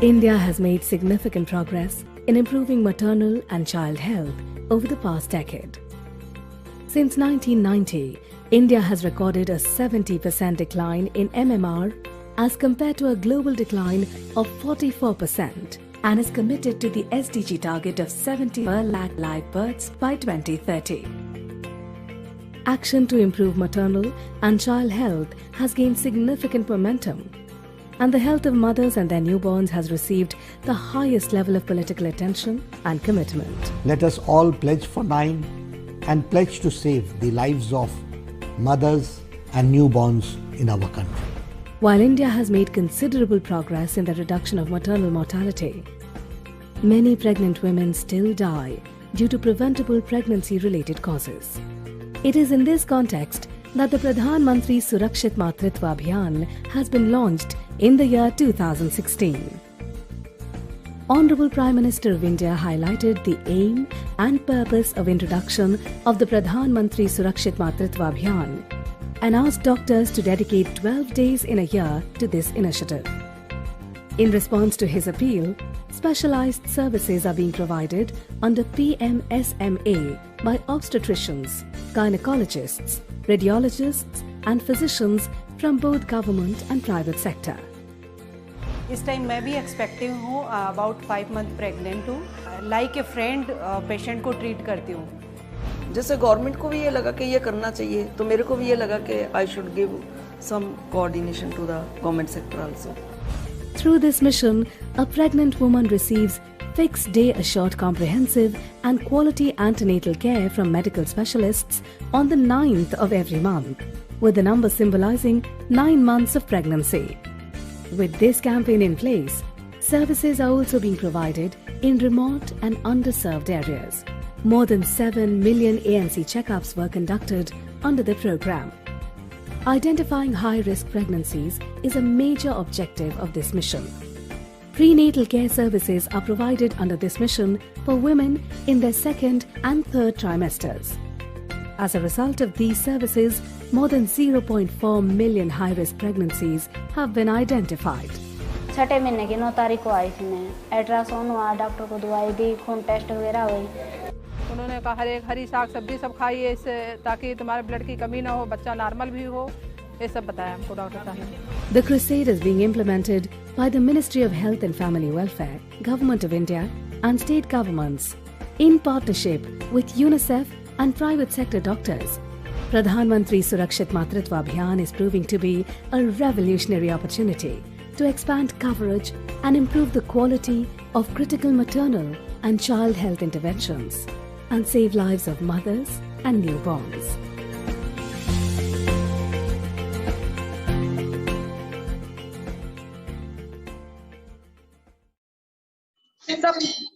India has made significant progress in improving maternal and child health over the past decade. Since 1990, India has recorded a 70% decline in MMR as compared to a global decline of 44% and is committed to the SDG target of 70 per lakh live births by 2030. Action to improve maternal and child health has gained significant momentum, and the health of mothers and their newborns has received the highest level of political attention and commitment. Let us all pledge for 9 and pledge to save the lives of mothers and newborns in our country. While India has made considerable progress in the reduction of maternal mortality, many pregnant women still die due to preventable pregnancy-related causes. It is in this context that the Pradhan Mantri Surakshit Matritva Abhiyan has been launched in the year 2016. Honorable Prime Minister of India highlighted the aim and purpose of introduction of the Pradhan Mantri Surakshit Matritva Abhiyan and asked doctors to dedicate 12 days in a year to this initiative. In response to his appeal, specialized services are being provided under PMSMA by obstetricians, gynecologists, radiologists and physicians from both government and private sector. इस time मैं भी एक्सपेक्टिव हूँ, about 5 month pregnant हूँ, like a friend patient को treat करती हूँ। जैसे government को भी ये लगा कि ये करना चाहिए, तो मेरे को भी ये लगा कि I should give some coordination to the government sector also. Through this mission, a pregnant woman receives fixed day assured comprehensive and quality antenatal care from medical specialists on the 9th of every month, with the number symbolizing 9 months of pregnancy. With this campaign in place, services are also being provided in remote and underserved areas. More than 7 million ANC checkups were conducted under the program. Identifying high-risk pregnancies is a major objective of this mission. Prenatal care services are provided under this mission for women in their 2nd and 3rd trimesters. As a result of these services, more than 0.4 million high-risk pregnancies have been identified. 6 महीने की 9 तारीख को आई थी मैं, ultrasound हुआ, doctor को दवाई दी, खून टेस्ट वगैरह हुई। उन्होंने कहा हरी साग सब्जी सब खाइए इससे ताकि तुम्हारे ब्लड की कमी ना हो, बच्चा नॉर्मल भी हो, ये सब बताया हमको डॉक्टर साहब ने। The crusade is being implemented by the Ministry of Health and Family Welfare, Government of India and state governments in partnership with UNICEF and private sector doctors. Pradhan Mantri Surakshit Matritva Abhiyan is proving to be a revolutionary opportunity to expand coverage and improve the quality of critical maternal and child health interventions and save lives of mothers and newborns.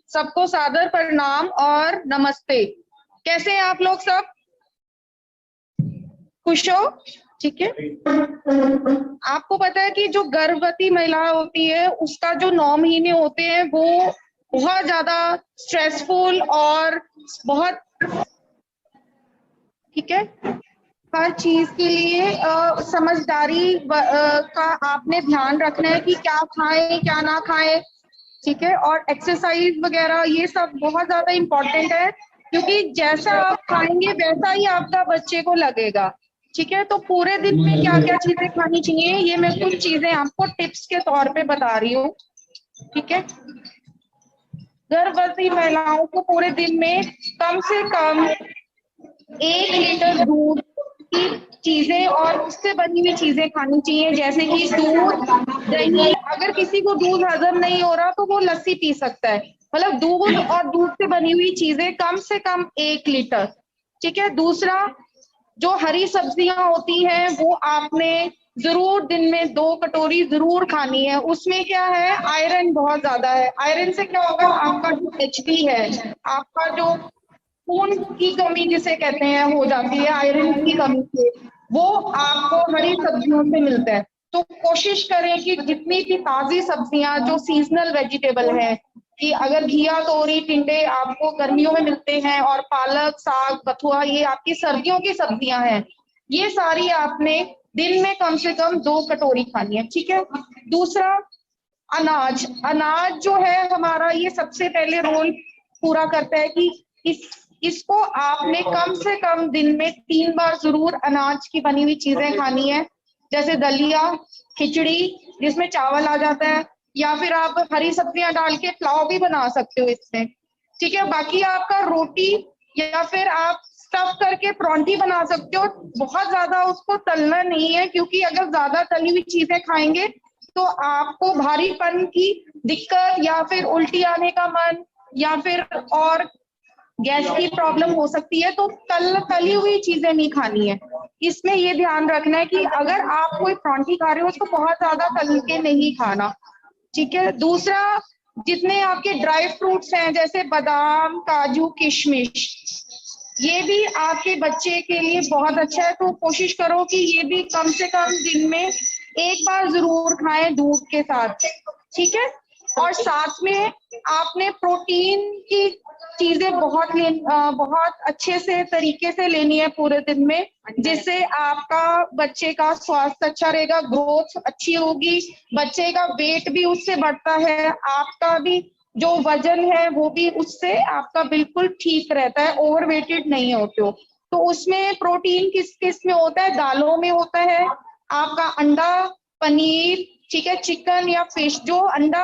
सबको सादर प्रणाम और नमस्ते। कैसे हैं आप लोग सब? खुश हो? ठीक है। आपको पता है कि जो गर्भवती महिला होती है उसका जो 9 महीने होते हैं वो बहुत ज्यादा स्ट्रेसफुल और बहुत, ठीक है, हर चीज के लिए समझदारी का आपने ध्यान रखना है कि क्या खाएं क्या ना खाएं, ठीक है, और एक्सरसाइज वगैरह ये सब बहुत ज्यादा इम्पोर्टेंट है, क्योंकि जैसा आप खाएंगे वैसा ही आपका बच्चे को लगेगा, ठीक है। तो पूरे दिन में क्या क्या चीजें खानी चाहिए, ये मैं कुछ चीजें आपको टिप्स के तौर पे बता रही हूँ, ठीक है। गर्भवती महिलाओं को पूरे दिन में कम से कम 1 लीटर दूध की चीजें और उससे बनी हुई चीजें खानी चाहिए, जैसे कि दूध, दही। अगर किसी को दूध हजम नहीं हो रहा तो वो लस्सी पी सकता है, मतलब दूध और दूध से बनी हुई चीजें कम से कम 1 लीटर, ठीक है। दूसरा, जो हरी सब्जियां होती हैं वो आपने जरूर दिन में 2 कटोरी जरूर खानी है। उसमें क्या है, आयरन बहुत ज्यादा है। आयरन से क्या होगा, आपका जो HP है, आपका जो खून की कमी जिसे कहते हैं हो जाती है आयरन की कमी से, वो आपको हरी सब्जियों से मिलता है। तो कोशिश करें कि जितनी भी ताजी सब्जियां जो सीजनल वेजिटेबल है, कि अगर घिया, तोरी, टिंडे आपको गर्मियों में मिलते हैं और पालक, साग, बथुआ ये आपकी सर्दियों की सब्जियां हैं, ये सारी आपने दिन में कम से कम 2 कटोरी खानी है, ठीक है। दूसरा, अनाज जो है हमारा, ये सबसे पहले रोल पूरा करता है कि इसको आपने कम से कम दिन में 3 बार जरूर अनाज की बनी हुई चीजें खानी है, जैसे दलिया, खिचड़ी जिसमें चावल आ जाता है, या फिर आप हरी सब्जियां डाल के पुलाव भी बना सकते हो इससे, ठीक है। बाकी आपका रोटी या फिर आप स्टफ करके परांठी बना सकते हो। बहुत ज्यादा उसको तलना नहीं है, क्योंकि अगर ज्यादा तली हुई चीजें खाएंगे तो आपको भारीपन की दिक्कत या फिर उल्टी आने का मन या फिर और गैस की प्रॉब्लम हो सकती है। तो तली हुई चीजें नहीं खानी है। इसमें ये ध्यान रखना है कि अगर आप कोई परांठी खा रहे हो तो बहुत ज्यादा तल के नहीं खाना, ठीक है। दूसरा, जितने आपके ड्राई फ्रूट्स हैं जैसे बादाम, काजू, किशमिश, ये भी आपके बच्चे के लिए बहुत अच्छा है। तो कोशिश करो कि ये भी कम से कम दिन में 1 बार जरूर खाएं दूध के साथ, ठीक है। और साथ में आपने प्रोटीन की चीजें बहुत अच्छे से तरीके से लेनी है पूरे दिन में, जिससे आपका बच्चे का स्वास्थ्य अच्छा रहेगा, ग्रोथ अच्छी होगी, बच्चे का वेट भी उससे बढ़ता है, आपका भी जो वजन है वो भी उससे आपका बिल्कुल ठीक रहता है, ओवरवेटेड नहीं होते हो। तो उसमें प्रोटीन किस किस में होता है? दालों में होता है आपका अंडा, पनीर, ठीक है, चिकन या फिश। जो अंडा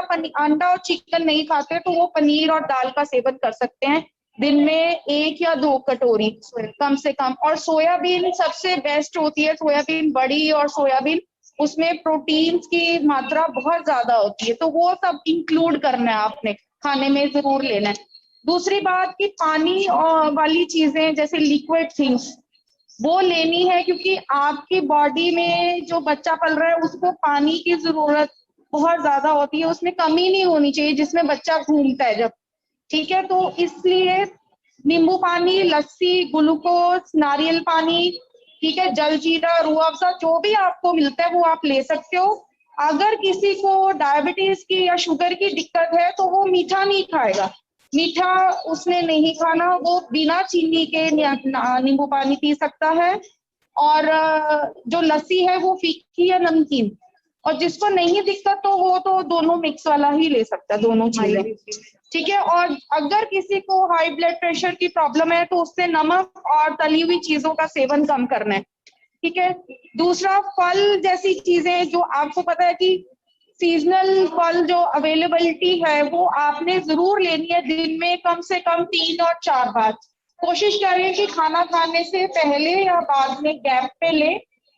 और चिकन नहीं खाते तो वो पनीर और दाल का सेवन कर सकते हैं दिन में 1 या 2 कटोरी कम से कम। और सोयाबीन सबसे बेस्ट होती है, सोयाबीन बड़ी और सोयाबीन, उसमें प्रोटीन की मात्रा बहुत ज्यादा होती है, तो वो सब इंक्लूड करना है आपने, खाने में जरूर लेना है। दूसरी बात कि पानी वाली चीजें जैसे लिक्विड थिंग्स वो लेनी है, क्योंकि आपकी बॉडी में जो बच्चा पल रहा है उसको पानी की जरूरत बहुत ज्यादा होती है, उसमें कमी नहीं होनी चाहिए जिसमें बच्चा घूमता है जब, ठीक है। तो इसलिए नींबू पानी, लस्सी, ग्लूकोज, नारियल पानी, ठीक है, जलजीरा, रूह अफ़ज़ा, जो भी आपको मिलता है वो आप ले सकते हो। अगर किसी को डायबिटीज की या शुगर की दिक्कत है तो वो मीठा नहीं खाएगा, मीठा उसने नहीं खाना, वो बिना चीनी के नींबू पानी पी सकता है। और जो लस्सी है वो फीकी या नमकीन, और जिसको नहीं दिक्कत तो वो तो दोनों मिक्स वाला ही ले सकता है, दोनों चीजें, ठीक है। और अगर किसी को हाई ब्लड प्रेशर की प्रॉब्लम है तो उससे नमक और तली हुई चीजों का सेवन कम करना है, ठीक है। दूसरा, फल जैसी चीजें जो आपको पता है कि सीजनल फल जो अवेलेबिलिटी है वो आपने जरूर लेनी है दिन में कम से कम 3 और 4 बार। कोशिश करें कि खाना खाने से पहले या बाद में गैप पे ले,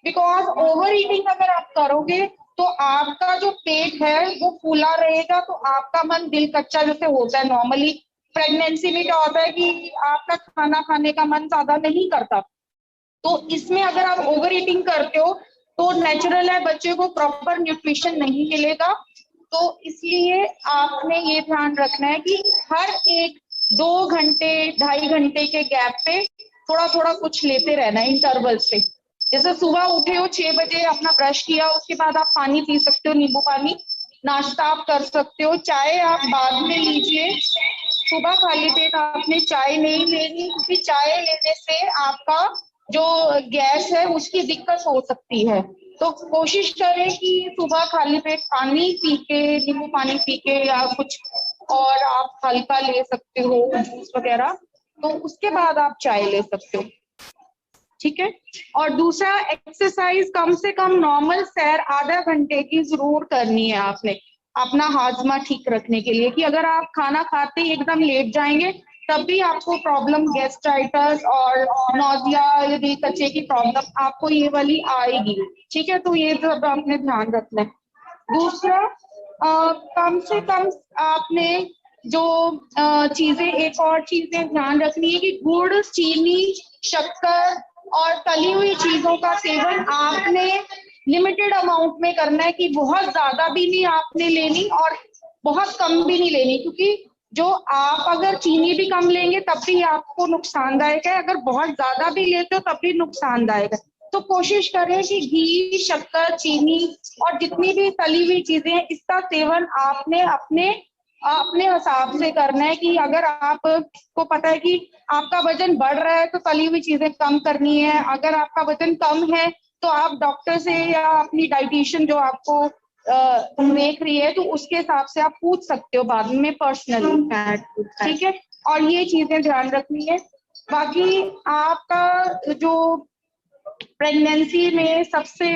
बिकॉज ओवर ईटिंग अगर आप करोगे तो आपका जो पेट है वो फूला रहेगा, तो आपका मन दिल कच्चा जैसे होता है नॉर्मली प्रेगनेंसी में, क्या होता है कि आपका खाना खाने का मन ज्यादा नहीं करता। तो इसमें अगर आप ओवर ईटिंग करते हो तो नेचुरल है बच्चे को प्रॉपर न्यूट्रिशन नहीं मिलेगा। तो इसलिए आपने ये ध्यान रखना है कि हर 1-2 घंटे 2.5 घंटे के गैप पे थोड़ा थोड़ा कुछ लेते रहना है इंटरवल से। जैसे सुबह उठे हो 6 बजे, अपना ब्रश किया, उसके बाद आप पानी पी सकते हो, नींबू पानी, नाश्ता आप कर सकते हो, चाय आप बाद में लीजिए, सुबह खाली पेट आपने चाय नहीं लेनी, क्योंकि चाय लेने से आपका जो गैस है उसकी दिक्कत हो सकती है। तो कोशिश करें कि सुबह खाली पेट पानी पी के, नींबू पानी पी के या कुछ और आप हल्का ले सकते हो, जूस वगैरह, तो उसके बाद आप चाय ले सकते हो, ठीक है। और दूसरा, एक्सरसाइज कम से कम नॉर्मल सैर आधा घंटे की जरूर करनी है आपने, अपना हाजमा ठीक रखने के लिए। कि अगर आप खाना खाते ही एकदम लेट जाएंगे तब भी आपको प्रॉब्लम, गैस्ट्राइटिस और नोजिया या दिल कच्चे की प्रॉब्लम आपको ये वाली आएगी, ठीक है। तो ये सब आपने ध्यान रखना है। दूसरा, कम से कम आपने जो चीजें, एक और चीजें ध्यान रखनी है कि गुड़, चीनी, शक्कर और तली हुई चीजों का सेवन आपने लिमिटेड अमाउंट में करना है, कि बहुत ज्यादा भी नहीं आपने लेनी और बहुत कम भी नहीं लेनी, क्योंकि जो आप अगर चीनी भी कम लेंगे तब भी आपको नुकसानदायक है, अगर बहुत ज्यादा भी लेते हो तब भी नुकसानदायक है। तो कोशिश करें कि घी, शक्कर, चीनी और जितनी भी तली हुई चीजें हैं इसका सेवन आपने अपने हिसाब से करना है। कि अगर आपको पता है कि आपका वजन बढ़ रहा है तो तली हुई चीजें कम करनी है, अगर आपका वजन कम है तो आप डॉक्टर से या अपनी डाइटिशियन जो आपको देख रही है तो उसके हिसाब से आप पूछ सकते हो बाद में पर्सनली, ठीक है। और ये चीजें ध्यान रखनी है। बाकी आपका जो प्रेगनेंसी में सबसे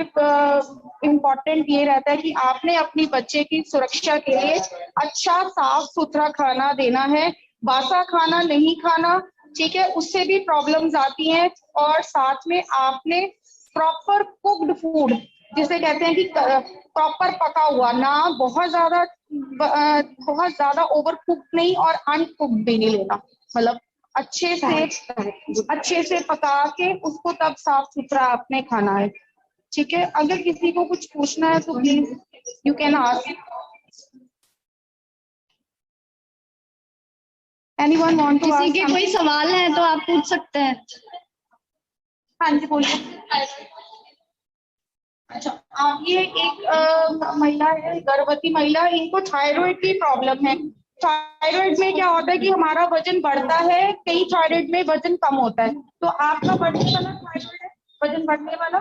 इम्पोर्टेंट ये रहता है कि आपने अपनी बच्चे की सुरक्षा के लिए अच्छा साफ सुथरा खाना देना है, बासा खाना नहीं खाना, ठीक है, उससे भी प्रॉब्लम्स आती हैं। और साथ में आपने प्रॉपर कुक्ड फूड, जिसे कहते हैं कि प्रॉपर पका हुआ, ना बहुत ज्यादा ओवर कुक्ड नहीं और अनकुक्ड भी नहीं लेना, मतलब अच्छे से पका के उसको तब साफ सुथरा आपने खाना है, ठीक है। अगर किसी को कुछ पूछना है तो please you can ask. Anyone want to ask? किसी के कोई सवाल है तो आप पूछ सकते हैं। हाँ जी बोलिए। अच्छा, आप ये एक महिला है, गर्भवती महिला, इनको थायराइड की प्रॉब्लम है। थायराइड में क्या होता है कि हमारा वजन बढ़ता है, कई थायराइड में वजन कम होता है। तो आपका बढ़ने वाला थायराइड है, वजन बढ़ने वाला,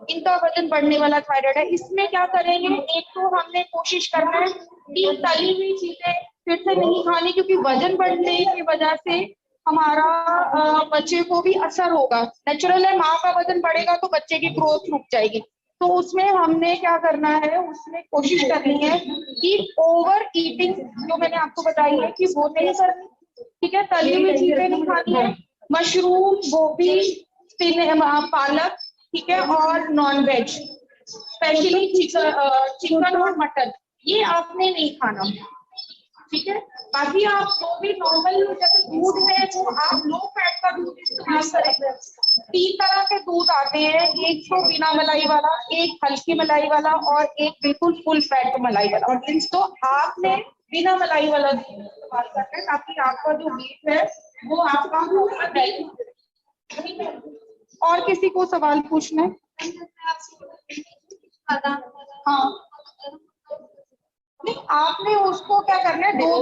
इनका वजन बढ़ने वाला थायराइड है। इसमें क्या करेंगे, एक तो हमने कोशिश करना है कि तली हुई चीजें फिर से नहीं खानी, क्योंकि वजन बढ़ने की वजह से हमारा बच्चे को भी असर होगा। नेचुरल है, माँ का वजन बढ़ेगा तो बच्चे की ग्रोथ रुक जाएगी। तो उसमें हमने क्या करना है, उसमें कोशिश करनी है कि ओवर ईटिंग जो मैंने आपको बताई है कि वो नहीं करनी, ठीक है। तली हुई चीजें नहीं खानी है, मशरूम, गोभी, पालक, ठीक है, और नॉन वेज, स्पेशली चिकन और मटन, ये आपने नहीं खाना, ठीक है। बाकी आप जो भी नॉर्मल जैसे दूध है वो आप लो फैट का दूध इस्तेमाल करें। 3 तरह के दूध आते हैं, एक तो बिना मलाई वाला, एक हल्की मलाई वाला और एक बिल्कुल फुल फैट मलाई वाला। और तो आपने बिना मलाई वाला दूध इस्तेमाल करना है ताकि आपका जो वेट है वो आपका और किसी को सवाल पूछना है? हाँ, नहीं, आपने उसको क्या करना है, दो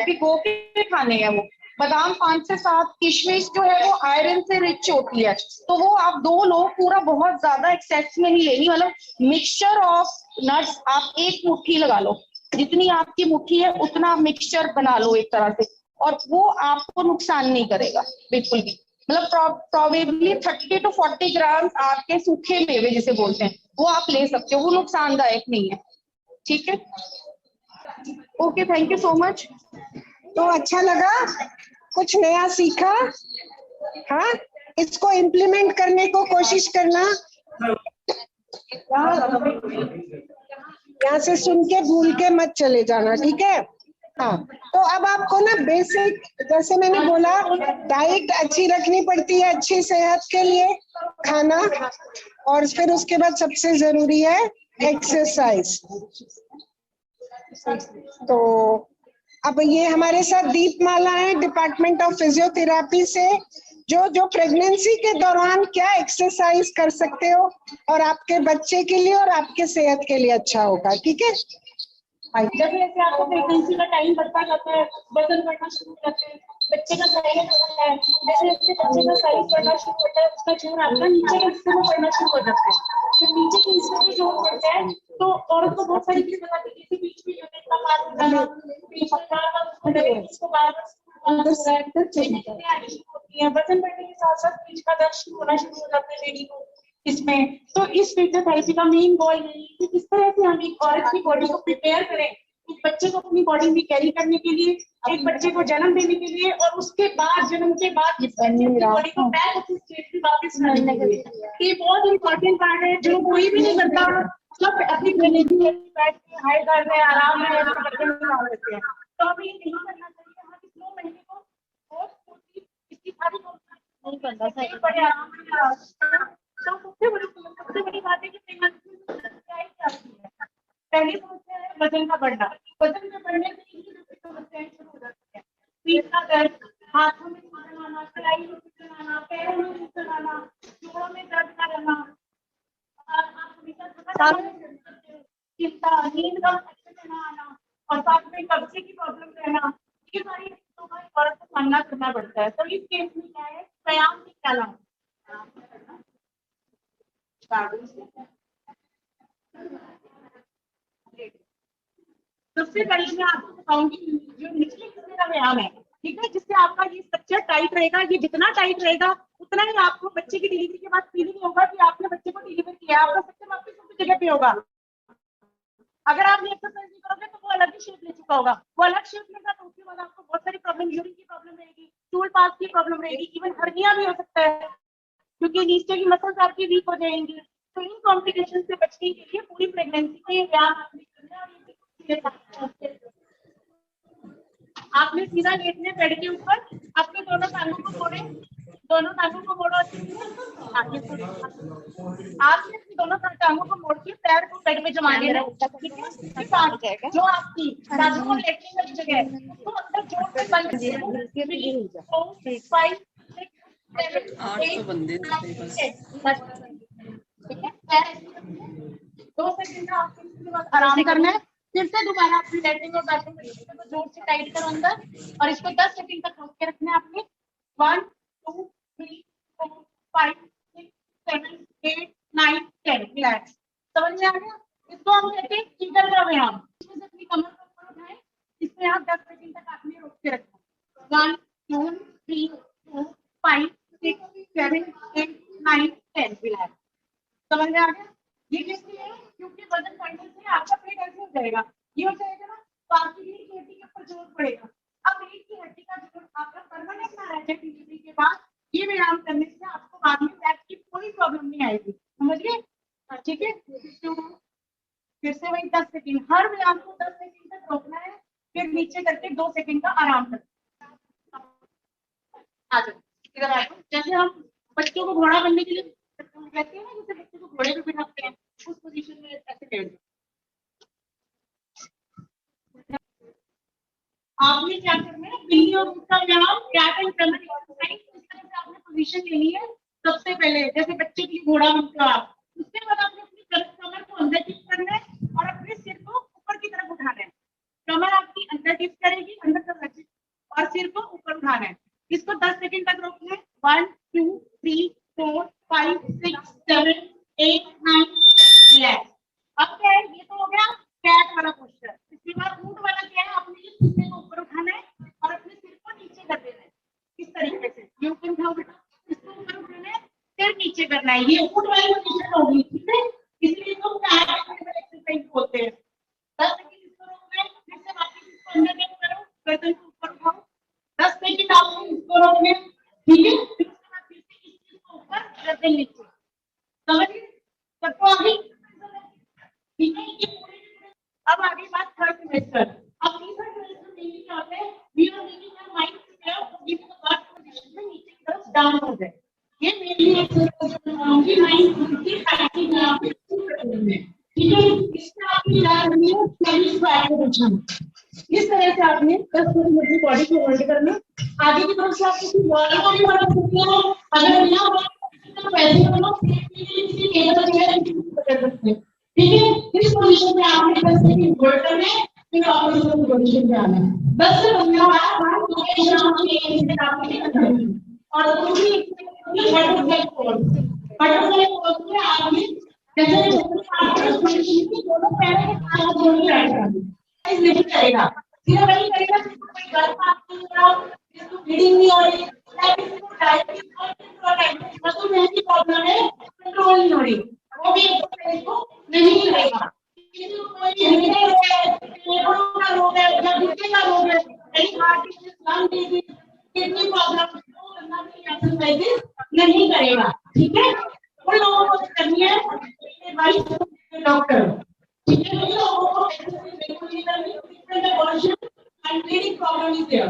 भिगो के खाने हैं वो। बादाम 5 से 7, किशमिश जो है वो आयरन से रिच होती है, तो वो आप 2 लो, पूरा बहुत ज्यादा एक्सेस में नहीं लेनी, मतलब मिक्सचर ऑफ नट्स आप 1 मुट्ठी लगा लो, जितनी आपकी मुट्ठी है उतना मिक्सचर बना लो एक तरह से, और वो आपको नुकसान नहीं करेगा बिल्कुल भी। मतलब प्रोबेबली 30 to 40 ग्राम आपके सूखे मेवे जिसे बोलते हैं वो आप ले सकते हो, वो नुकसानदायक नहीं है, ठीक है। Okay, thank you so much. तो अच्छा लगा, कुछ नया सीखा। हाँ, इसको इम्प्लीमेंट करने को कोशिश करना। यहाँ से सुन के भूल के मत चले जाना, ठीक है। हाँ, तो अब आपको ना बेसिक, जैसे मैंने बोला, डाइट अच्छी रखनी पड़ती है अच्छी सेहत के लिए, खाना, और फिर उसके बाद सबसे जरूरी है एक्सरसाइज। तो अब ये हमारे साथ दीपमाला है डिपार्टमेंट ऑफ फिजियोथेरेपी से, जो प्रेगनेंसी के दौरान क्या एक्सरसाइज कर सकते हो और आपके बच्चे के लिए और आपके सेहत के लिए अच्छा होगा, ठीक है। जैसे जैसे आपको प्रेगनेंसी का टाइम बढ़ता जाता है, वजन बढ़ना शुरू हो जाता है, बच्चे का साइज बढ़ता है, जैसे जैसे बच्चे का साइज बढ़ना शुरू होता है उसका जोर आपका नीचे के हिस्से में बढ़ना शुरू हो जाता है। जब नीचे के हिस्से में जोर बढ़ता है तो औरत को बहुत सारी चीजें बताती है, जैसे बीच में यूरिन का पास हो जाना, इसको बार-बार होती है, वजन बढ़ने के साथ साथ बीच का दर्द शुरू होना शुरू हो जाता है लेडी को इसमें। तो इस फिजियोथेरेपी का मेन गोल यही है कि किस तरह से हम एक औरत की बॉडी को प्रिपेयर करें एक बच्चे को अपनी बॉडी में कैरी करने के लिए, एक बच्चे को जन्म देने के लिए, और उसके बाद जन्म के बाद इस बॉडी को बैक उस स्टेज पे वापस लाने के लिए। ये बहुत इंपॉर्टेंट पार्ट है जो कोई भी नहीं करता, सब अपनी प्रेगनेंसी में बैठ के हाई कर रहे हैं, आराम में रहते हैं। तो हमें ये नहीं करना चाहिए, हमारे 2 महीने को बहुत इसकी सारी नहीं करना चाहिए, बड़े आराम से। तो सबसे बड़ी बात है कि पहली समस्या है वजन का बढ़ना। वजन के बढ़ने से ही समस्याएं शुरू हो जाती है। पीठ का दर्द, हाथों में सूजन आना, कलाई में सूजन आना, पैरों में सूजन आना, जोड़ों में दर्द का रहना, चिंता, नींद का अच्छे से न आना, और साथ में कब्जे की प्रॉब्लम रहना, ये सारी चीजों का औरत को सामना करना पड़ता है। तो इस केस में क्या है, व्यायाम में क्या लाना, सबसे पहले मैं आपको बताऊंगी जो निचले हिस्से का व्यायाम है, ठीक है, जिससे आपका ये स्ट्रक्चर टाइट रहेगा। ये जितना टाइट रहेगा उतना ही आपको बच्चे की डिलीवरी के बाद फीलिंग होगा कि आपने बच्चे को डिलीवर किया, आपका सिस्टम आपकी सब जगह पे होगा। अगर आप ये एक्सरसाइज नहीं करोगे तो वो अलग ही शेप ले चुका होगा, वो अलग शेप लेगा तो उसके बाद आपको बहुत सारी प्रॉब्लम, यूरिन की प्रॉब्लम रहेगी, स्टूल पास की प्रॉब्लम रहेगी, इवन हर्निया भी हो सकता है क्योंकि नीचे की मसल्स आपकी वीक हो जाएंगी। तो इन कॉम्प्लिकेशन से बचने के लिए पूरी प्रेगनेंसी में ये व्यायाम आपने करना है। आपने सीधा लेटने बेड के ऊपर अपने दोनों टांगों को मोड़े, दोनों टांगों को मोड़ो अच्छे से। आपने अपनी दोनों टांगों को मोड़ के पैर को बेड में जमा देना, ठीक है। जो आपकी बाजू को लेटने वाली जगह है उसको अंदर जोर से बंद कर देना। 3, 4, 5, 6, 7, 8, 9, 10, ठीक है। 2 सेकंड का आपको इसके बाद आराम करना है। फिर से दोबारा अपनी लेटरिंग और बाथरूम को जोर से टाइट करो अंदर और इसको 10 सेकंड तक रोक के रखना है आपने। 1, 2, 3, 4, 5, 6, 7, 8, 9, 10 रिलैक्स। समझ में आ गया? इसको हम कहते हैं कीगल का व्यायाम। इसमें से अपनी कमर को ऊपर उठाएं, इसमें आप 10 सेकंड तक आपने रोक के रखना। 1, 2, 3, 4, 5, 6, 7, 8, 9, 10 रिलैक्स। समझ में आ गया? ये किसलिए है? क्योंकि वजन बढ़ने से आपका पेट ऐसे हो जाएगा, ये हो जाएगा ना, तो आपकी रीढ़ की हड्डी के ऊपर जोर पड़ेगा। अब रीढ़ की हड्डी का जोर आपका परमानेंट ना रह जाए डिलीवरी के बाद, ये व्यायाम करने से आपको बाद में बैक की कोई प्रॉब्लम नहीं आएगी। समझ गए? ठीक है। फिर से वही 10 सेकंड, हर व्यायाम को 10 सेकंड तक रोकना है, फिर नीचे करके 2 सेकंड का आराम करना। आ जाओ इधर आ जाओ। जैसे हम बच्चों को घोड़ा बनने के लिए कहते हैं ना, जैसे बच्चे को घोड़े पे बिठाते हैं, उस पोजीशन में ऐसे बैठ जाओ। आपने क्या करना है, बिल्ली और ऊँट का व्यायाम, कैट एंड कैमल एक्सरसाइज, इस तरह से आपने पोजीशन लेनी है। सबसे पहले जैसे बच्चे के लिए घोड़ा बनते हो आप, उसके बाद आपने अपनी कमर को अंदर टिप करना है और अपने सिर को ऊपर की तरफ उठाना है। कमर आपकी अंदर टिप करेगी, अंदर तक रखेगी और सिर को ऊपर उठाना है। इसको 10 सेकंड तक रोकना है। 1, 2, 3, 4, 5, 6, 7, 8, 9 रिलैक्स। अब क्या है, ये तो हो गया कैट वाला पोस्चर। इसके बाद ऊंट वाला क्या है, आपने इस हिस्से को ऊपर उठाना है और अपने सिर को नीचे कर देना है इस तरीके से। ये ऊपर उठाओ बेटा, इसको ऊपर उठाना है, फिर नीचे करना है। ये ऊंट वाली पोजीशन होगी, ठीक है। इसलिए इसको कैट एक्सरसाइज बोलते हैं। 10 सेकंड इसको रोकना है, फिर से वापस इसको अंदर टिप करो, गर्दन को ऊपर उठाओ। 10 सेकंड आपको इसको रोकना है, ठीक है। फिर उसके बाद फिर से इस चीज को ऊपर, गर्दन नीचे। समझ गए? सबको आगे, ठीक है। अब आगे बात थर्ड सेमेस्टर। अब तीसरा सेमेस्टर में क्या होता है, we are making our mind prepare for giving a birth position में नीचे की तरफ डाउन हो जाए। ये मेनली एक्सरसाइज बनाऊंगी माइंड की टाइटिंग यहाँ पे करनी है, ठीक है। इसमें आपकी क्या करनी है, सेमी स्क्वाट पोजीशन। इस तरह से आपने 10 मिनट अपनी बॉडी को होल्ड करना। आगे की तरफ से आप किसी वॉल को भी होल्ड सकते हो, अगर बिना तो पैसे को किसी टेबल चेयर कर सकते हैं, ठीक है। इस पोजीशन में आपने 10 सेकंड होल्ड करना है, फिर वापस उस पोजीशन पे आना है। 10 से 15 बार पोजीशन आपकी करनी है। और दूसरी बटरफ्लाई पोज। बटरफ्लाई पोज में आपने जैसे पोजीशन की दोनों पैरों के साथ जोड़ के बैठना है, इस नहीं करेगा, फिर वही करेगा। कोई गर्म आपको इसको ब्लीडिंग नहीं हो रही, इसको डायबिटीज मतलब में की प्रॉब्लम है, कंट्रोल नहीं हो रही, वो भी एक्सरसाइज को नहीं करेगा। किसी को कोई हेडेक है, फेफड़ों का रोग है या घुटने का रोग है, कहीं heart disease, lung disease, kidney problem, वो बंदा भी एक्सरसाइज नहीं करेगा, ठीक है। उन लोगों को करनी है डॉक्टर, ठीक है। उन लोगों को एक्सरसाइज रेगुलरली करनी है, version and bleeding problem is there,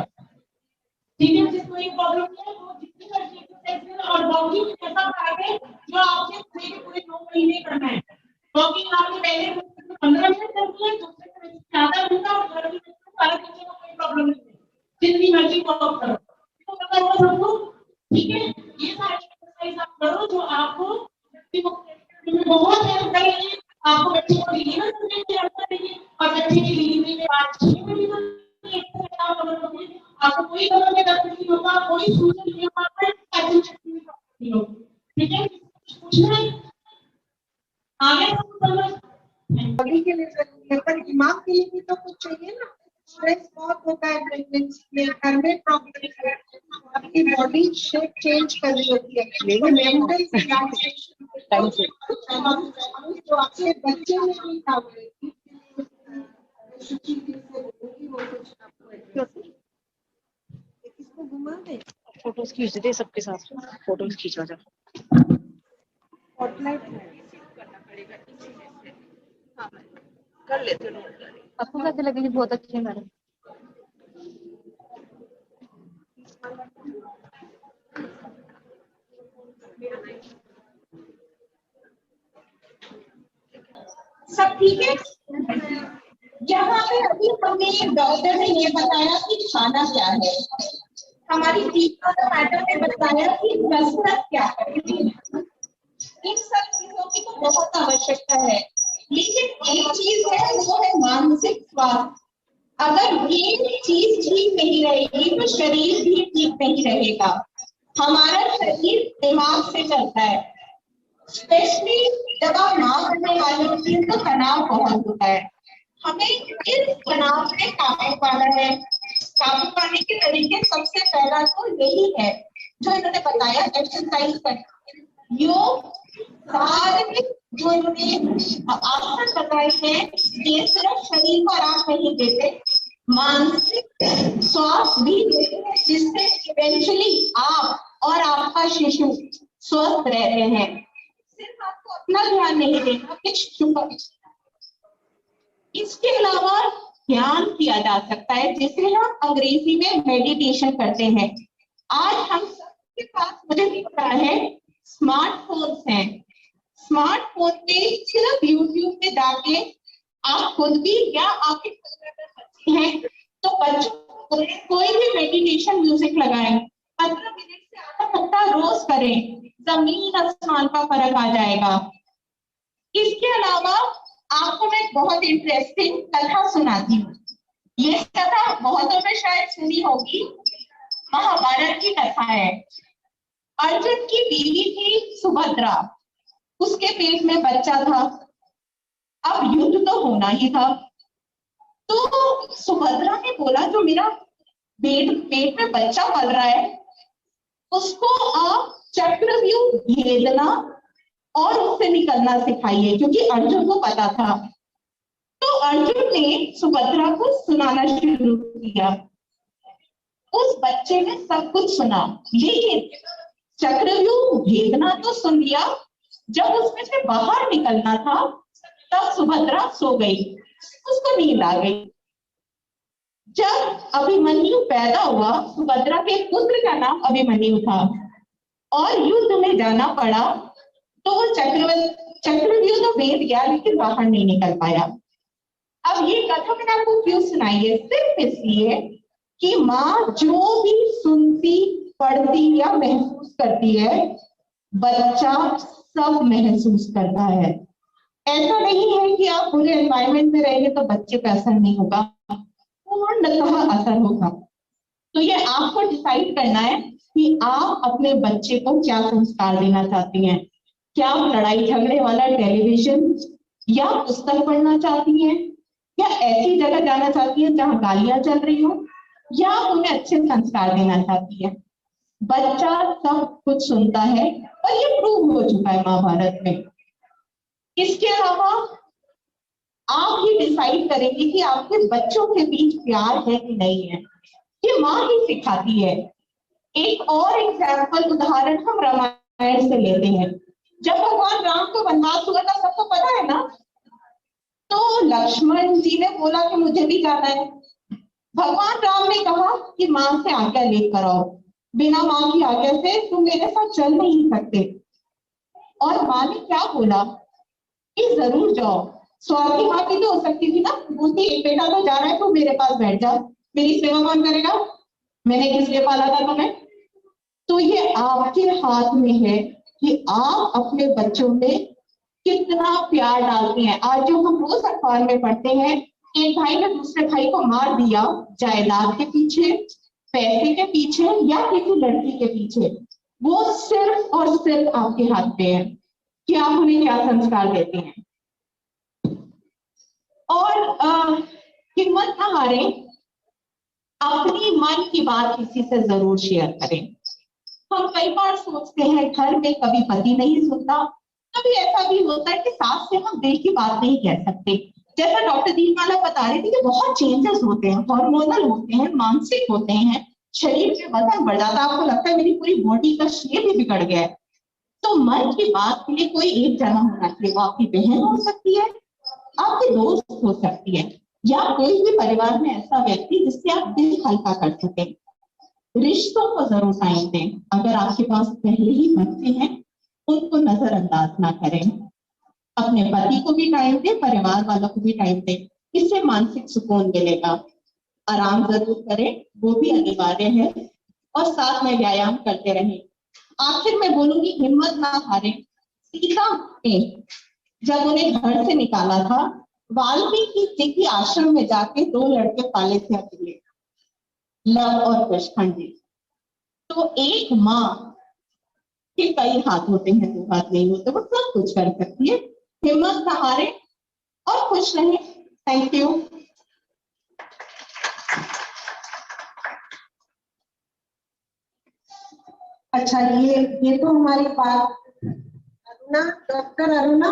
ठीक है। जिसको ये प्रॉब्लम है वो जितनी सारी एक्सरसाइज और वॉकिंग ऐसा करेंगे जो आपने पूरे 2 महीने करना है। वॉकिंग आपने पहले 15 मिनट करनी है, दूसरे में आधा घंटा और थर्ड में सारा बच्चे को कोई प्रॉब्लम नहीं है, जितनी मर्जी वॉक करो, तो पता होगा सबको, ठीक है। ये सारी एक्सरसाइज आप करो जो आपको बच्चे को बहुत हेल्प करेगी, आपको बच्चे को डिलीवर करने में हेल्प करेगी और बच्चे की डिलीवरी के बाद 6 महीने आपको कोई कमर में दर्द नहीं होगा, कोई सूजन नहीं होगा, पैचिंग नहीं होगी, ठीक है। पूछना है आगे समझ, बॉडी के लिए जरूरी है, पर दिमाग के लिए भी तो कुछ चाहिए प्रेगनेंसी में 100 प्रॉब्लम आपकी बॉडी शेप चेंज कर रही होती है, मेंटल जो आपके बच्चे में भी काम करेगी। इसको घुमा दे, फोटोज खींच दे सबके साथ, फोटोज खींचा जा। कर लेते हैं। आपको कैसे लगेगी? बहुत अच्छी है मैडम। सब ठीक है? यहाँ पे अभी हमें डॉक्टर ने ये बताया कि खाना क्या है, हमारी मैडम ने बताया कि कसरत क्या है। इन सब चीजों की तो बहुत आवश्यकता है, लेकिन एक चीज है वो है मानसिक स्वास्थ्य। अगर ये चीज ठीक नहीं रहेगी तो शरीर भी ठीक नहीं रहेगा। हमारा शरीर दिमाग से चलता है, स्पेशली जब आप माँ बनने वाले होती हैं तो तनाव बहुत होता है। हमें इस तनाव से काबू पाना है। काबू पाने के तरीके सबसे पहला तो यही है जो इन्होंने बताया, एक्सरसाइज करना, योग, शारीरिक जो इन्होंने आसन बताए हैं, ये सिर्फ शरीर को आराम नहीं देते, मानसिक स्वास्थ्य भी देते हैं, जिससे इवेंचुअली आप और आपका शिशु स्वस्थ रह रहे हैं। सिर्फ आपको अपना ध्यान नहीं देना कि शिशु का। इसके अलावा ध्यान किया जा सकता है जिसे हम अंग्रेजी में मेडिटेशन करते हैं। आज हम सबके पास, मुझे दिख रहा है, स्मार्टफोन्स हैं। स्मार्टफोन पे सिर्फ यूट्यूब पे जाके आप खुद भी या आपके बच्चे हैं तो बच्चों को कोई भी मेडिटेशन म्यूजिक लगाएं, 15 मिनट से आधा घंटा रोज करें, जमीन आसमान का फर्क आ जाएगा। इसके अलावा आपको मैं बहुत इंटरेस्टिंग कथा सुनाती हूँ। ये कथा बहुतों ने शायद सुनी होगी, महाभारत की कथा है। अर्जुन की बीवी थी सुभद्रा, उसके पेट में बच्चा था। अब युद्ध तो होना ही था, तो सुभद्रा ने बोला जो मेरा पेट में बच्चा पल रहा है उसको आप चक्रव्यूह भेदना और उससे निकलना सिखाइए, क्योंकि अर्जुन को पता था। तो अर्जुन ने सुभद्रा को सुनाना शुरू किया। उस बच्चे ने सब कुछ सुना, लेकिन चक्रव्यूह भेदना तो सुन लिया, जब उसमें से बाहर निकलना था तब सुभद्रा सो गई, उसको नींद आ गई। जब अभिमन्यु पैदा हुआ, सुभद्रा के पुत्र का नाम अभिमन्यु था, और युद्ध में जाना पड़ा, तो वो चक्रव्यूह तो भेद गया लेकिन बाहर नहीं निकल पाया। अब ये कथा मैंने आपको क्यों सुनाई है? सिर्फ इसलिए कि माँ जो भी सुनती, पढ़ती या महसूस करती है, बच्चा सब महसूस करता है। ऐसा नहीं है कि आप पूरे एनवायरमेंट में रहेंगे तो बच्चे पे असर नहीं होगा, पूर्णतः असर होगा। तो ये आपको डिसाइड करना है कि आप अपने बच्चे को क्या संस्कार देना चाहती हैं। क्या आप लड़ाई झगड़े वाला टेलीविजन या पुस्तक पढ़ना चाहती हैं, या ऐसी जगह जाना चाहती हैं जहां गालियां चल रही हो, या आप उन्हें अच्छे संस्कार देना चाहती हैं? बच्चा सब कुछ सुनता है और ये प्रूव हो चुका है महाभारत में। इसके अलावा आप ये डिसाइड करेंगे कि आपके बच्चों के बीच प्यार है कि नहीं है, ये माँ ही सिखाती है। एक और एग्जाम्पल, उदाहरण हम रामायण से लेते हैं। जब भगवान राम को वनवास हुआ था, सबको पता है ना, तो लक्ष्मण जी ने बोला कि मुझे भी जाना है। भगवान राम ने कहा कि माँ से आज्ञा लेकर आओ, बिना माँ की आज्ञा से तुम मेरे साथ चल नहीं सकते। और माँ ने क्या बोला कि जरूर जाओ। स्वार्थी माँ भी तो हो सकती थी ना, बोलती एक बेटा तो जा रहा है, तो मेरे पास बैठ जा, मेरी सेवा कौन करेगा, मैंने किस लिए पाला था तुम्हें। तो ये आपके हाथ में है कि आप अपने बच्चों में कितना प्यार डालते हैं। आज जो हम रोज अखबार में पढ़ते हैं, एक भाई ने दूसरे भाई को मार दिया जायदाद के पीछे, पैसे के पीछे या किसी लड़की के पीछे, वो सिर्फ और सिर्फ आपके हाथ पे है कि आप उन्हें क्या संस्कार देते हैं। और हिम्मत ना हारें, अपनी मन की बात किसी से जरूर शेयर करें। हम कई बार सोचते हैं घर में कभी पति नहीं सुनता, कभी ऐसा भी होता है कि सास से हम दिल की बात नहीं कह सकते। जैसा डॉक्टर दीनमाला बता रही थी कि बहुत चेंजेस होते हैं, हार्मोनल होते हैं, मानसिक होते हैं, शरीर में वजन बढ़ जाता है, आपको लगता है मेरी पूरी बॉडी का शेप ही बिगड़ गया है। तो मन की बात के लिए कोई एक जना होना चाहिए। वो आपकी बहन हो सकती है, आपकी दोस्त हो सकती है, या कोई भी परिवार में ऐसा व्यक्ति जिससे आप दिल हल्का कर सके। रिश्तों को जरूर टाइम दें। अगर आपके पास पहले ही बच्चे हैं उनको नजरअंदाज ना करें। अपने पति को भी टाइम दें, परिवार वालों को भी टाइम दें, इससे मानसिक सुकून मिलेगा। आराम जरूर करें, वो भी अनिवार्य है, और साथ में व्यायाम करते रहें। आखिर में बोलूंगी, हिम्मत ना हारें। सीता ने जब उन्हें घर से निकाला था, वाल्मीकि जी की आश्रम में जाके 2 लड़के पाले थे अकेले, लव और कुश। हाँ जी, तो एक माँ के कई हाथ होते हैं, 2 हाथ नहीं होते, वो सब कुछ कर सकती है। हिम्मत ना हारें और खुश रहें। Thank you. अच्छा, ये तो हमारी बात अरुणा, डॉक्टर अरुणा,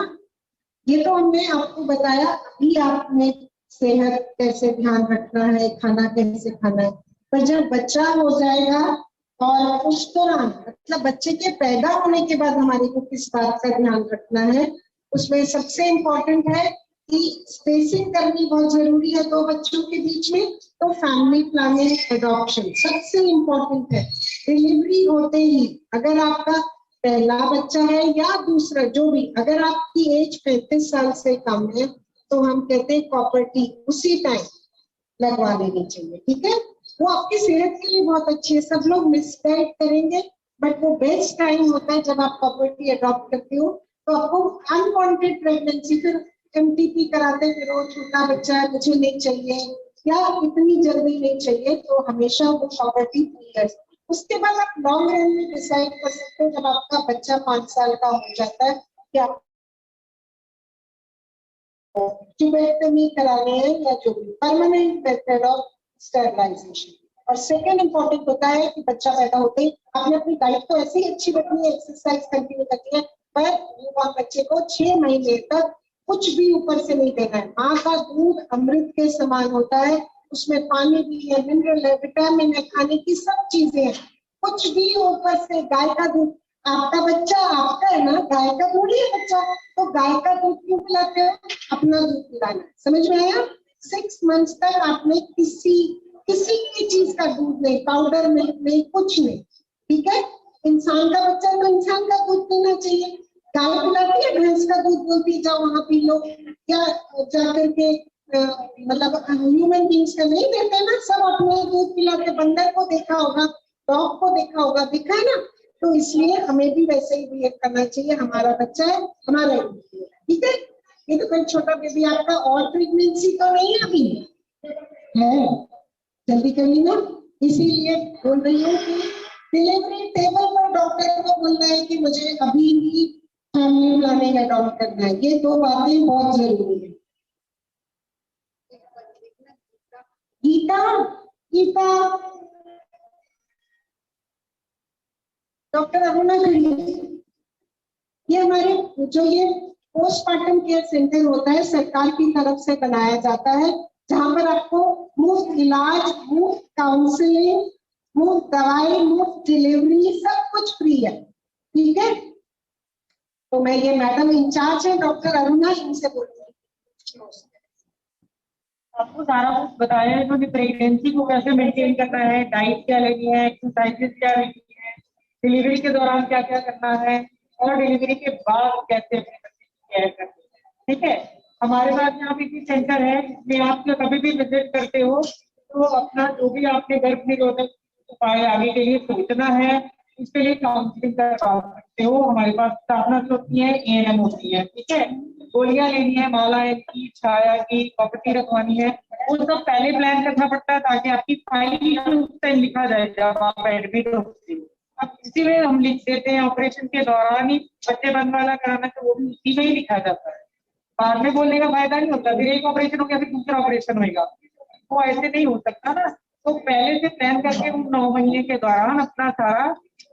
ये तो हमने आपको बताया। अभी आपने सेहत कैसे ध्यान रखना है, खाना कैसे खाना है, पर जब बच्चा हो जाएगा और उस दौरान, मतलब बच्चे के पैदा होने के बाद हमारे को किस बात का ध्यान रखना है, उसमें सबसे इम्पोर्टेंट है कि स्पेसिंग करनी बहुत जरूरी है 2 बच्चों के बीच में। तो फैमिली प्लानिंग, एडॉप्शन सबसे इम्पोर्टेंट है। डिलीवरी होते ही अगर आपका पहला बच्चा है या दूसरा, जो भी, अगर आपकी एज 35 साल से कम है तो हम कहते हैं कॉपर्टी उसी टाइम लगवा लेनी चाहिए। ठीक है, वो आपकी सेहत के लिए बहुत अच्छी है। सब लोग मिसगाइड करेंगे, बट वो बेस्ट टाइम होता है जब आप कॉपर्टी अडॉप्ट करते हो। तो आपको अनवांटेड प्रेगनेंसी, फिर एमटीपी कराते, फिर वो छोटा बच्चा है मुझे नहीं चाहिए या इतनी जल्दी नहीं चाहिए, तो हमेशा वो कॉपर्टी है। उसके बाद आप लॉन्ग रन में डिसाइड कर सकते हो, जब आपका बच्चा 5 साल का हो जाता है, क्या ट्यूबेक्टमी करानी है या जो भी परमानेंट मेथड ऑफ स्टेरिलाइजेशन। और सेकेंड इम्पोर्टेंट होता है कि बच्चा पैदा होते ही आपने अपनी डाइट तो ऐसे ही अच्छी रखनी है, एक्सरसाइज कंटिन्यू करनी है, पर न्यूबॉर्न बच्चे को 6 महीने तक कुछ भी ऊपर से नहीं देना है। माँ का दूध अमृत के समान होता है, उसमें पानी भी है, मिनरल है, विटामिन है, खाने की सब चीजें हैं। कुछ भी ऊपर से, गाय का दूध, आपका बच्चा आपका है ना, गाय का थोड़ी है बच्चा, तो गाय का दूध क्यों पिलाते हो? अपना दूध पिलाना। समझ में आया? 6 मंथ्स तक आपने किसी भी चीज का दूध नहीं, पाउडर मिल्क नहीं, कुछ नहीं। ठीक है, इंसान का बच्चा तो इंसान का दूध पीना चाहिए। गाय पिलाती है भैंस का दूध, बोलती जाओ वहां पी लो, या जाकर के मतलब ह्यूमन बींग्स का नहीं देते ना, सब अपने दूध पिलाते। बंदर को देखा होगा, डॉग को देखा होगा, दिखा है ना? तो इसलिए हमें भी वैसे ही बिहेव करना चाहिए। हमारा बच्चा है, हमारा ही। ठीक है, ये तो कोई छोटा बेबी आपका, और प्रेगनेंसी तो नहीं है अभी है, जल्दी करिए ना। इसीलिए बोल रही हूँ कि डिलीवरी टेबल पर डॉक्टर को बोलना है कि मुझे अभी ही फैमिली प्लानिंग अडॉप्ट करना है। ये 2 बातें बहुत जरूरी है। गीता, गीता, डॉक्टर अरुणा करिए। ये हमारे जो ये पोस्टमार्टम केयर सेंटर होता है, सरकार की तरफ से बनाया जाता है, जहां पर आपको मुफ्त इलाज, मुफ्त काउंसलिंग, मुफ्त दवाई, मुफ्त डिलीवरी, सब कुछ फ्री है। ठीक है, तो मैं ये मैडम इंचार्ज है डॉक्टर अरुणा, इनसे बोलती हूँ। आपको सारा कुछ बताया है कि प्रेगनेंसी को कैसे मेंटेन करना है, डाइट क्या लेनी है, एक्सरसाइजेस क्या लेनी है, डिलीवरी के दौरान क्या क्या करना है, और डिलीवरी के बाद कैसे अपने बच्चे की केयर करनी है। ठीक है, हमारे पास यहाँ पे सेंटर है, इसमें आप कभी भी विजिट करते हो तो अपना जो भी आपने गर्भ निरोधक उपाय आगे के लिए सोचना है, उसके लिए काउंसलिंग करवा सकते हो। हमारे पास स्टाफनर्स होती है, एएनएम होती है। ठीक है, गोलियां लेनी है, मालाएं की, छाया की, कॉपी रखवानी है, वो सब पहले प्लान करना पड़ता है ताकि आपकी फाइल उस टाइम लिखा जाए जब आप एडमिट होते हो। अब इसी में हम लिख देते हैं, ऑपरेशन के दौरान ही बच्चे बंद वाला कराना, तो वो भी उसी में ही लिखा जाता है। बाद में बोलने का फायदा नहीं होता, फिर एक ऑपरेशन हो गया फिर दूसरा ऑपरेशन होगा, वो ऐसे नहीं हो सकता ना। तो पहले से प्लान करके उन 9 महीने के दौरान अपना सारा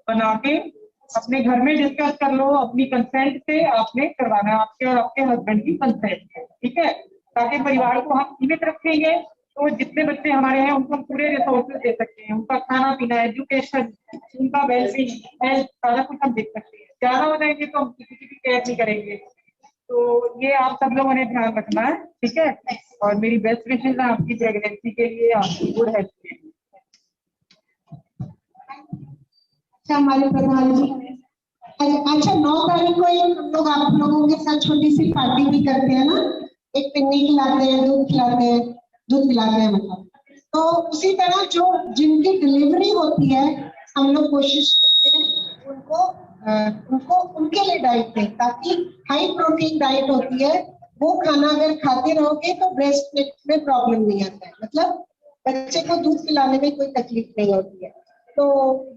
बना के अपने घर में डिस्कस कर लो, अपनी कंसेंट से आपने करवाना है, आपके और आपके हस्बैंड की कंसेंट से, ठीक है, ताकि परिवार को हम सीमित रखेंगे तो जितने बच्चे हमारे हैं उनको हम पूरे रिसोर्सेज दे सकते हैं, उनका खाना पीना, एजुकेशन, उनका वेलबींग, हेल्थ, सारा कुछ हम देख सकते हैं। ज्यादा हो जाएंगे तो हम किसी की भी केयर नहीं करेंगे। तो ये आप सब लोगों ने ध्यान रखना है, ठीक है, और मेरी बेस्ट विशेष है आपकी प्रेगनेंसी के लिए, आपकी गुड हेल्थ के लिए। अच्छा हमारे प्रधान जी, अच्छा 9 तारीख को ये हम लोग आप लोगों के साथ छोटी सी पार्टी भी करते हैं ना, एक पिकनिक खिलाते हैं, दूध पिलाते हैं मतलब। तो उसी तरह जो जिनकी डिलीवरी होती है हम लोग कोशिश करते हैं उनको उनके लिए डाइट दें, ताकि हाई प्रोटीन डाइट होती है, वो खाना अगर खाते रहोगे तो ब्रेस्ट मिल्क में प्रॉब्लम नहीं आता है, मतलब बच्चे को दूध पिलाने में कोई तकलीफ नहीं होती है। तो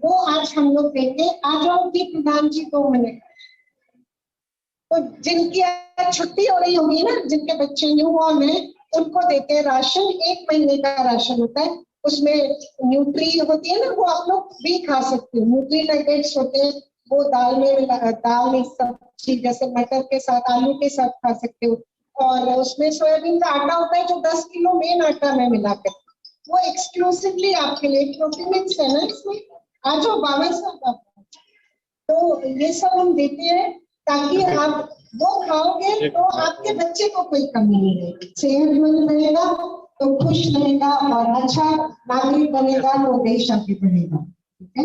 वो आज हम लोग देंगे। आज आपकी प्रधान जी 2 मिनट। तो जिनकी आज छुट्टी हो रही होगी ना, जिनके बच्चे न्यू बॉर्न है, उनको देते हैं राशन। 1 महीने का राशन होता है, उसमें न्यूट्री होती है ना, वो आप लोग भी खा सकते हो। न्यूट्री नगेट्स होते हैं, वो दाल में सब्जी जैसे मटर के साथ, आलू के साथ खा सकते हो। और उसमें सोयाबीन का आटा होता है जो 10 किलो मेन आटा में मिलाकर, वो एक्सक्लूसिवली आपके लिए प्रोटीन है ना इसमें। आ जाओ बाबा साहब। तो ये सब हम देते हैं ताकि आप वो खाओगे तो आपके बच्चे को कोई कमी नहीं रहेगी, सेहतमंद रहेगा तो खुश रहेगा और अच्छा नागरिक बनेगा, वो देश आगे बढ़ेगा। ठीक है,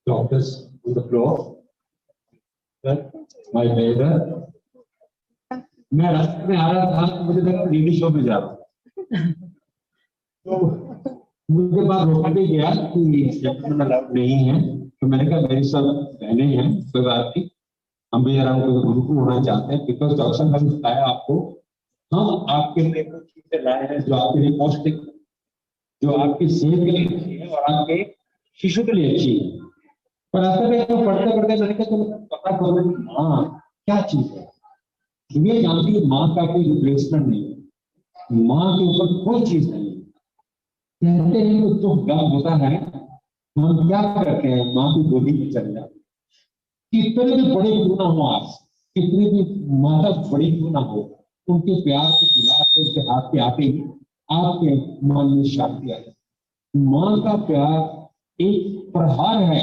doctors on the floor, my neighbor, मैं रास्ते में आ रहा था तो मुझे लगा टीवी शो में जा रहा हूँ, तो मुझे बात रोका भी गया कि नहीं है, तो मैंने कहा मेरी सब बहनें हैं, कोई बात नहीं, हम भी आराम को गुरुकुल होना चाहते हैं, बिकॉज डॉक्टर ने बताया आपको, हम आपके लिए कुछ चीजें लाए हैं जो आपके लिए पौष्टिक, जो आपकी सेहत के लिए अच्छी है और आपके शिशु के लिए अच्छी है। पर ऐसा नहीं, तो पढ़ते पढ़ते मैंने कहा चलो पता करो माँ क्या चीज है। ये जानती है माँ का कोई रिप्लेसमेंट नहीं है, माँ के ऊपर कोई चीज नहीं है। कहते हैं कि जो गम होता है हम क्या करते हैं, माँ की गोदी में चले जाते हैं, कितने भी बड़े क्यों ना हो आप, कितनी भी माता बड़ी क्यों ना हो, उनके प्यार के खिलाफ के हाथ पे आते ही आपके मन में शांति आती है। माँ का प्यार एक प्रहार है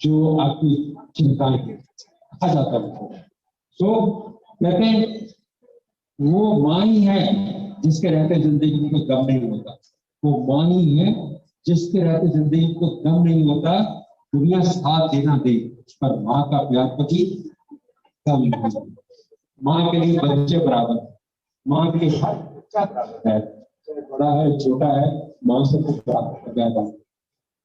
जो आपकी चिंताएं खा जाता है। तो कहते हैं वो माँ ही है जिसके रहते जिंदगी में कोई गम नहीं होता, वो माँ ही है जिसके रहते जिंदगी को गम नहीं होता, दुनिया साथ देना दे, पर माँ का प्यार कभी कम नहीं। माँ के लिए बच्चे बराबर, माँ के लिए हर बच्चा बराबर है, बड़ा है छोटा है, माँ से कुछ बराबर।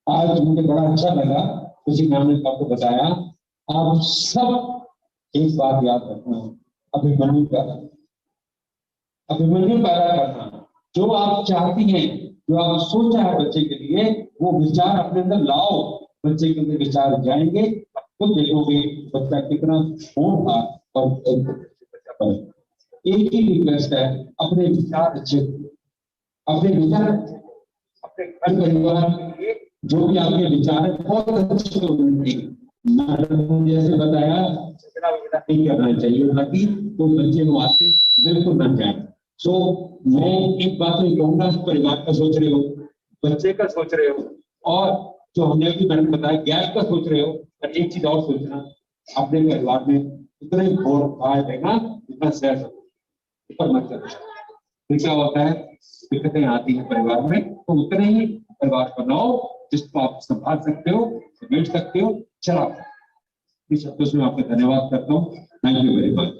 आज मुझे बड़ा अच्छा लगा, उसी मैम ने आपको बताया। आप सब एक बात याद रखना, अभिमन्यु पैदा करना, जो आप चाहती हैं, जो आप सोचा है बच्चे के लिए, वो विचार अपने अंदर लाओ, बच्चे के अंदर विचार जाएंगे, आप खुद देखोगे बच्चा कितना होगा। और एक ही रिक्वेस्ट है, अपने विचार अच्छे, अपने विचार अपने घर परिवार के लिए जो भी आपके विचार है बहुत अच्छे होने चाहिए। जैसे बताया नहीं करना चाहिए ताकि तो बच्चे को आते बिल्कुल बन जाए। सो मैं एक बात नहीं कहूँगा, परिवार का सोच रहे हो, बच्चे का सोच रहे हो, और जो हमने भी मैंने बताया गैस का सोच रहे हो, पर एक चीज और सोचना, अपने परिवार में उतना ही भोर देना जितना सहज ऊपर मत करना। फिर क्या होता है, दिक्कतें आती है परिवार में, तो उतने ही परिवार बनाओ जिसको आप संभाल सकते हो, समेट सकते हो, चला। इस शब्दों से मैं आपका धन्यवाद करता हूँ। Thank you very much.